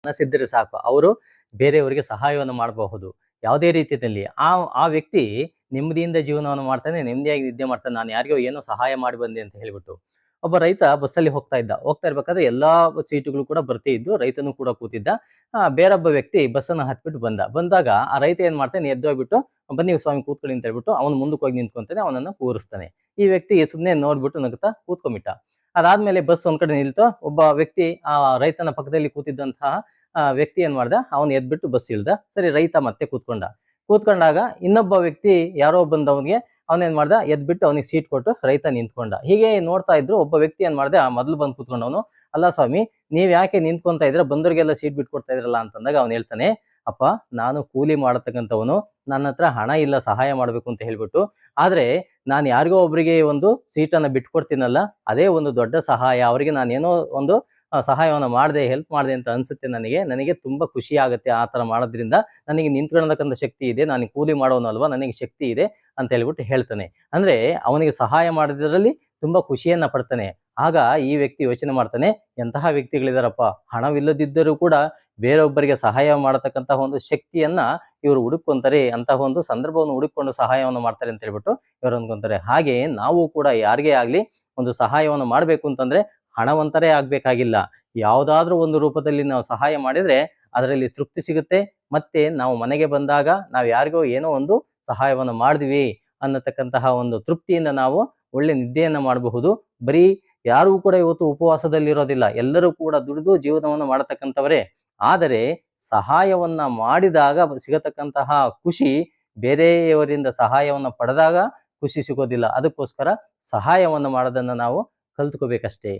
ಮನಸ್ಸಿದ್ದರೆ ಸಾಕು ಅವರು ಬೇರೆಯವರಿಗೆ ಸಹಾಯವನ್ನು ಮಾಡಬಹುದು. ಯಾವುದೇ ರೀತಿಯಲ್ಲಿ ಆ ವ್ಯಕ್ತಿ ನೆಮ್ಮದಿಯಿಂದ ಜೀವನವನ್ನು ಮಾಡ್ತಾನೆ, ನೆಮ್ಮದಿಯಾಗಿ ನಿದ್ದೆ ಮಾಡ್ತಾನೆ. ನಾನು ಯಾರಿಗೋ ಏನೋ ಸಹಾಯ ಮಾಡಿ ಬಂದೆ ಅಂತ ಹೇಳ್ಬಿಟ್ಟು. ಒಬ್ಬ ರೈತ ಬಸ್ಸಲ್ಲಿ ಹೋಗ್ತಾ ಇದ್ದ. ಹೋಗ್ತಾ ಇರ್ಬೇಕಾದ್ರೆ ಎಲ್ಲಾ ಸೀಟುಗಳು ಕೂಡ ಭರ್ತಿ ಇದ್ದು, ರೈತನು ಕೂಡ ಕೂತಿದ್ದ. ಬೇರೊಬ್ಬ ವ್ಯಕ್ತಿ ಬಸ್ಸನ್ನ ಹತ್ಬಿಟ್ಟು ಬಂದಾಗ ಆ ರೈತ ಏನ್ ಮಾಡ್ತಾನೆ, ಎದ್ದೋಗ್ಬಿಟ್ಟು ಬನ್ನಿ ಸ್ವಾಮಿ ಕೂತ್ಕೊಳ್ಳಿ ಅಂತ ಹೇಳ್ಬಿಟ್ಟು ಅವನು ಮುಂದಕ್ಕೆ ಹೋಗಿ ನಿಂತ್ಕೊಂತಾನೆ, ಅವನನ್ನ ಕೂರಿಸ್ತಾನೆ. ಈ ವ್ಯಕ್ತಿ ಸುಮ್ನೆ ನೋಡ್ಬಿಟ್ಟು ನಗುತ್ತಾ ಕೂತ್ಕೊಂಡ್ಬಿಟ್ಟ. ಅದಾದ್ಮೇಲೆ ಬಸ್ ಒಂದ್ ಕಡೆ ನಿಲ್ತು. ಒಬ್ಬ ವ್ಯಕ್ತಿ ಆ ರೈತನ ಪಕ್ಕದಲ್ಲಿ ಕೂತಿದ್ದಂತಹ ವ್ಯಕ್ತಿ ಏನ್ ಮಾಡ್ದ, ಅವನು ಎದ್ಬಿಟ್ಟು ಬಸ್ ಇಳ್ದ. ಸರಿ, ರೈತ ಮತ್ತೆ ಕೂತ್ಕೊಂಡಾಗ ಇನ್ನೊಬ್ಬ ವ್ಯಕ್ತಿ ಯಾರೋ ಬಂದವನಿಗೆ ಅವನೇನ್ ಮಾಡ್ದ, ಎದ್ಬಿಟ್ಟು ಅವನಿಗೆ ಸೀಟ್ ಕೊಟ್ಟು ರೈತ ನಿಂತ್ಕೊಂಡ. ಹೀಗೆ ನೋಡ್ತಾ ಇದ್ರು. ಒಬ್ಬ ವ್ಯಕ್ತಿ ಏನ್ ಮಾಡ್ದ, ಮೊದ್ಲು ಬಂದು ಕೂತ್ಕೊಂಡವನು, ಅಲ್ಲ ಸ್ವಾಮಿ ನೀವ್ ಯಾಕೆ ನಿಂತ್ಕೊಂತ ಇದ್ರ, ಬಂದವ್ರಿಗೆಲ್ಲ ಸೀಟ್ ಬಿಟ್ಕೊಡ್ತಾ ಇದ್ರಲ್ಲ ಅಂತಂದಾಗ ಅವ್ನು ಹೇಳ್ತಾನೆ, ಅಪ್ಪ ನಾನು ಕೂಲಿ ಮಾಡತಕ್ಕಂಥವನು, ನನ್ನ ಹತ್ರ ಹಣ ಇಲ್ಲ ಸಹಾಯ ಮಾಡ್ಬೇಕು ಅಂತ ಹೇಳ್ಬಿಟ್ಟು. ಆದ್ರೆ ನಾನು ಯಾರಿಗೋ ಒಬ್ರಿಗೆ ಒಂದು ಸೀಟನ್ನ ಬಿಟ್ಕೊಡ್ತೀನಲ್ಲ, ಅದೇ ಒಂದು ದೊಡ್ಡ ಸಹಾಯ. ಅವರಿಗೆ ನಾನೇನೋ ಒಂದು ಸಹಾಯವನ್ನು ಮಾಡಿದೆ, ಹೆಲ್ಪ್ ಮಾಡಿದೆ ಅಂತ ಅನ್ಸುತ್ತೆ ನನಗೆ ತುಂಬಾ ಖುಷಿ ಆಗುತ್ತೆ ಆ ತರ ಮಾಡೋದ್ರಿಂದ. ನನಗೆ ನಿಂತ್ಕೊಳ್ಳತಕ್ಕಂಥ ಶಕ್ತಿ ಇದೆ, ನಾನು ಕೂಲಿ ಮಾಡೋನು ಅಲ್ವಾ, ನನಗೆ ಶಕ್ತಿ ಇದೆ ಅಂತ ಹೇಳ್ಬಿಟ್ಟು ಹೇಳ್ತಾನೆ. ಅಂದ್ರೆ ಅವನಿಗೆ ಸಹಾಯ ಮಾಡಿದ್ರಲ್ಲಿ ತುಂಬಾ ಖುಷಿಯನ್ನ ಪಡ್ತಾನೆ. ಆಗ ಈ ವ್ಯಕ್ತಿ ಯೋಚನೆ ಮಾಡ್ತಾನೆ, ಎಂತಹ ವ್ಯಕ್ತಿಗಳಿದಾರಪ್ಪ, ಹಣವಿಲ್ಲದಿದ್ದರೂ ಕೂಡ ಬೇರೊಬ್ಬರಿಗೆ ಸಹಾಯ ಮಾಡತಕ್ಕಂತಹ ಒಂದು ಶಕ್ತಿಯನ್ನ ಇವರು ಹುಡುಕೊಂತಾರೆ, ಅಂತಹ ಒಂದು ಸಂದರ್ಭವನ್ನು ಹುಡುಕೊಂಡು ಸಹಾಯವನ್ನು ಮಾಡ್ತಾರೆ ಅಂತ ಹೇಳ್ಬಿಟ್ಟು ಇವರು ಅನ್ಕೊಂತಾರೆ. ಹಾಗೆ ನಾವು ಕೂಡ ಯಾರಿಗೇ ಆಗ್ಲಿ ಒಂದು ಸಹಾಯವನ್ನು ಮಾಡ್ಬೇಕು ಅಂತಂದ್ರೆ ಹಣವಂತರೇ ಆಗ್ಬೇಕಾಗಿಲ್ಲ. ಯಾವ್ದಾದ್ರೂ ಒಂದು ರೂಪದಲ್ಲಿ ನಾವು ಸಹಾಯ ಮಾಡಿದ್ರೆ ಅದರಲ್ಲಿ ತೃಪ್ತಿ ಸಿಗುತ್ತೆ. ಮತ್ತೆ ನಾವು ಮನೆಗೆ ಬಂದಾಗ ನಾವು ಯಾರಿಗೋ ಏನೋ ಒಂದು ಸಹಾಯವನ್ನು ಮಾಡಿದ್ವಿ ಅನ್ನತಕ್ಕಂತಹ ಒಂದು ತೃಪ್ತಿಯಿಂದ ನಾವು ಒಳ್ಳೆ ನಿದ್ದೆಯನ್ನ ಮಾಡಬಹುದು. ಬರೀ ಯಾರೂ ಕೂಡ ಇವತ್ತು ಉಪವಾಸದಲ್ಲಿರೋದಿಲ್ಲ, ಎಲ್ಲರೂ ಕೂಡ ದುಡಿದು ಜೀವನವನ್ನು ಮಾಡತಕ್ಕಂಥವರೇ. ಆದರೆ ಸಹಾಯವನ್ನ ಮಾಡಿದಾಗ ಸಿಗತಕ್ಕಂತಹ ಖುಷಿ ಬೇರೆಯವರಿಂದ ಸಹಾಯವನ್ನ ಪಡೆದಾಗ ಖುಷಿ ಸಿಗೋದಿಲ್ಲ. ಅದಕ್ಕೋಸ್ಕರ ಸಹಾಯವನ್ನು ಮಾಡೋದನ್ನ ನಾವು ಕಲ್ತ್ಕೋಬೇಕಷ್ಟೇ.